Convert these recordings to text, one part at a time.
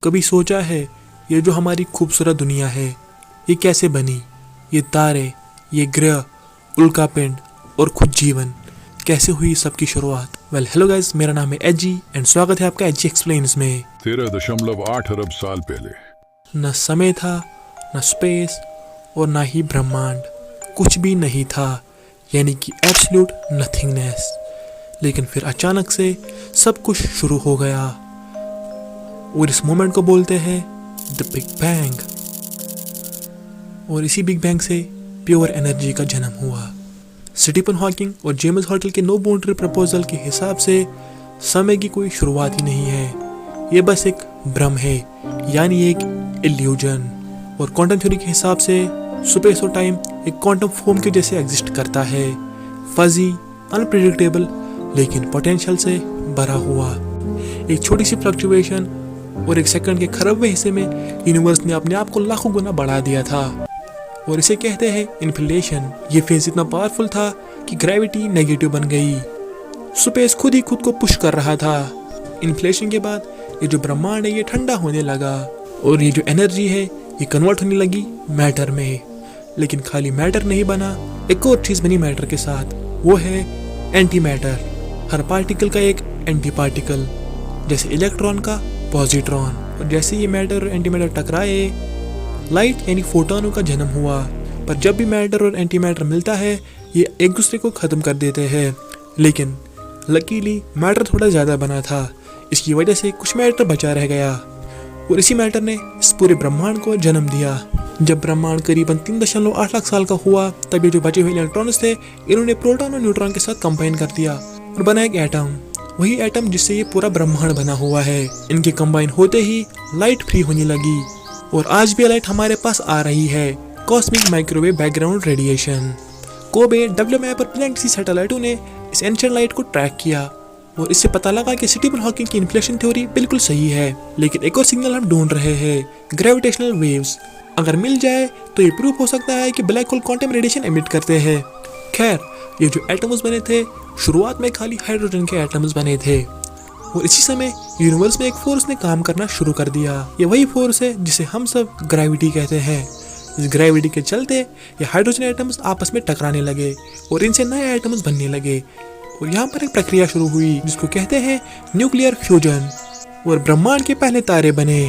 कभी सोचा है ये जो हमारी खूबसूरत दुनिया है ये कैसे बनी? ये तारे, ये ग्रह, उल्कापिंड और खुद जीवन, कैसे हुई सबकी शुरुआत? वेल हेलो गाइस, मेरा नाम है एजी एंड स्वागत है आपका एजी एक्सप्लेन्स में। 13.8 अरब साल पहले न समय था, न स्पेस और ना ही ब्रह्मांड, कुछ भी नहीं था, यानी कि एब्सोल्यूट नथिंगनेस। लेकिन फिर अचानक से सब कुछ शुरू हो गया और इस मोमेंट को बोलते हैं द बिग बैंग। और इसी बिग बैंग से प्योर एनर्जी का जन्म हुआ। स्टीफन हॉकिंग और जेम्स हर्टल के नो बाउंड्री प्रपोजल के हिसाब से समय की कोई शुरुआत ही नहीं है, ये बस एक भ्रम है, यानी एक इल्यूजन। और क्वांटम थ्योरी के हिसाब से स्पेस और टाइम एक क्वांटम फोम के जैसे एग्जिस्ट करता है, फजी, अनप्रेडिक्टेबल, लेकिन पोटेंशियल से भरा हुआ। एक छोटी सी फ्लक्चुएशन और एक सेकंड के खरबवें हिस्से में यूनिवर्स ने अपने आप को लाखों गुना बढ़ा दिया था और इसे कहते हैं इन्फ्लेशन। ये फेज इतना पावरफुल था कि ग्रेविटी नेगेटिव बन गई, स्पेस खुद ही खुद को पुश कर रहा था। इन्फ्लेशन के बाद ये जो ब्रह्मांड है ये ठंडा होने लगा और ये जो एनर्जी है ये कन्वर्ट होने लगी मैटर में। लेकिन खाली मैटर नहीं बना, एक और चीज बनी मैटर के साथ, वो है एंटी मैटर। हर पार्टिकल का एक एंटी पार्टिकल, जैसे इलेक्ट्रॉन का पॉजिट्रॉन। और जैसे ये मैटर और एंटी मैटर टकराए, लाइट यानी फोटोनों का जन्म हुआ। पर जब भी मैटर और एंटी मैटर मिलता है ये एक दूसरे को खत्म कर देते हैं। लेकिन लकीली मैटर थोड़ा ज़्यादा बना था, इसकी वजह से कुछ मैटर बचा रह गया और इसी मैटर ने इस पूरे ब्रह्मांड को जन्म दिया। जब ब्रह्मांड करीबन 3.8 लाख साल का हुआ तब ये जो बचे हुए इलेक्ट्रॉन्स थे इन्होंने प्रोटॉन और न्यूट्रॉन के साथ कंबाइन कर दिया और बना एक एटम, वही एटम जिससे ये पूरा ब्रह्मांड बना हुआ है। इनके कंबाइन होते ही लाइट फ्री होने लगी और आज भी लाइट हमारे पास आ रही है, cosmic microwave background radiation. Kobe WMAP और प्लैंक सैटेलाइटों ने इस एंशिएंट लाइट को ट्रैक किया और इससे पता लगा कि स्टीफन हॉकिंग की इन्फ्लेशन थ्योरी बिल्कुल सही है। लेकिन एक और सिग्नल हम ढूंढ रहे हैं, ग्रेविटेशनल वेव्स। अगर मिल जाए तो ये प्रूफ हो सकता है कि black hole quantum radiation emit करते हैं। खैर, ये जो एटम्स बने थे शुरुआत में खाली हाइड्रोजन के एटम्स बने थे और इसी समय यूनिवर्स में एक फोर्स ने काम करना शुरू कर दिया। ये वही फोर्स है जिसे हम सब ग्रेविटी कहते हैं। इस ग्रेविटी के चलते ये हाइड्रोजन एटम्स आपस में टकराने लगे और इनसे नए एटम्स बनने लगे और यहाँ पर एक प्रक्रिया शुरू हुई जिसको कहते हैं न्यूक्लियर फ्यूजन और ब्रह्मांड के पहले तारे बने।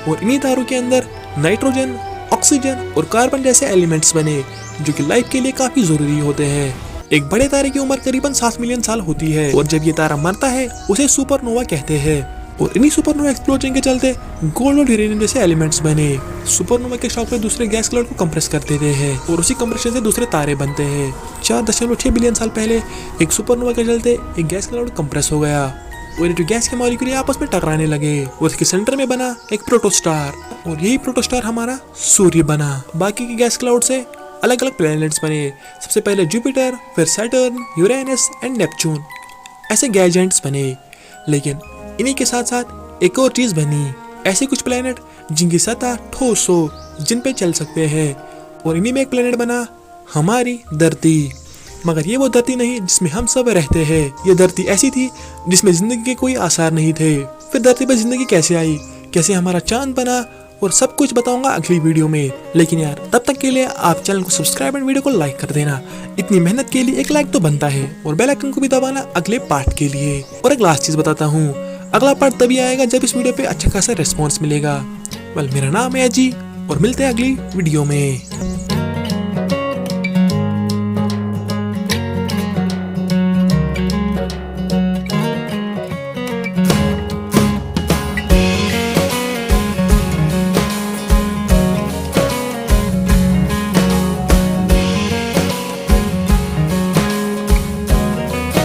और इन्हीं तारों के अंदर नाइट्रोजन, ऑक्सीजन और कार्बन जैसे एलिमेंट्स बने जो कि लाइफ के लिए काफी जरूरी होते हैं। एक बड़े तारे की उम्र करीबन 7 मिलियन साल होती है और जब ये तारा मरता है उसे सुपरनोवा कहते हैं। और इन्हीं सुपरनोवा एक्सप्लोजन के चलते गोल्ड और यूरेनियम जैसे एलिमेंट्स बने। सुपरनोवा के शॉक में दूसरे गैस क्लाउड को कंप्रेस कर देते हैं और उसी कंप्रेशन से दूसरे तारे बनते हैं। 4.6 बिलियन साल पहले एक सुपरनोवा के चलते एक गैस क्लाउड कंप्रेस हो गया और ये जो गैस के मॉलिक्यूल आपस में टकराने लगे और इसके सेंटर में बना एक प्रोटोस्टार और यही प्रोटोस्टार हमारा सूर्य बना। बाकी के गैस क्लाउड से अलग अलग प्लैनेट्स बने, सबसे पहले जुपिटर, फिर सैटर्न, यूरेनस एंड नेपच्यून, ऐसे गैस जायंट्स बने। लेकिन इन्हीं के साथ साथ एक और चीज़ बनी, ऐसे कुछ प्लैनेट जिनकी सतह ठोस हो, जिन पे चल सकते हैं। और इन्हीं में एक प्लैनेट बना हमारी धरती। मगर ये वो धरती नहीं जिसमें हम सब रहते हैं, ये धरती ऐसी थी जिसमें जिंदगी के कोई आसार नहीं थे। फिर धरती पर जिंदगी कैसे आई, कैसे हमारा चांद बना, और सब कुछ बताऊंगा अगली वीडियो में। लेकिन यार तब तक के लिए आप चैनल को सब्सक्राइब एंड वीडियो को लाइक कर देना। इतनी मेहनत के लिए एक लाइक तो बनता है और बेल आइकन को भी दबाना अगले पार्ट के लिए। और एक लास्ट चीज बताता हूँ, अगला पार्ट तभी आएगा जब इस वीडियो पे अच्छा खासा रिस्पॉन्स मिलेगा। वेल, मेरा नाम है अजी और मिलते हैं अगली वीडियो में।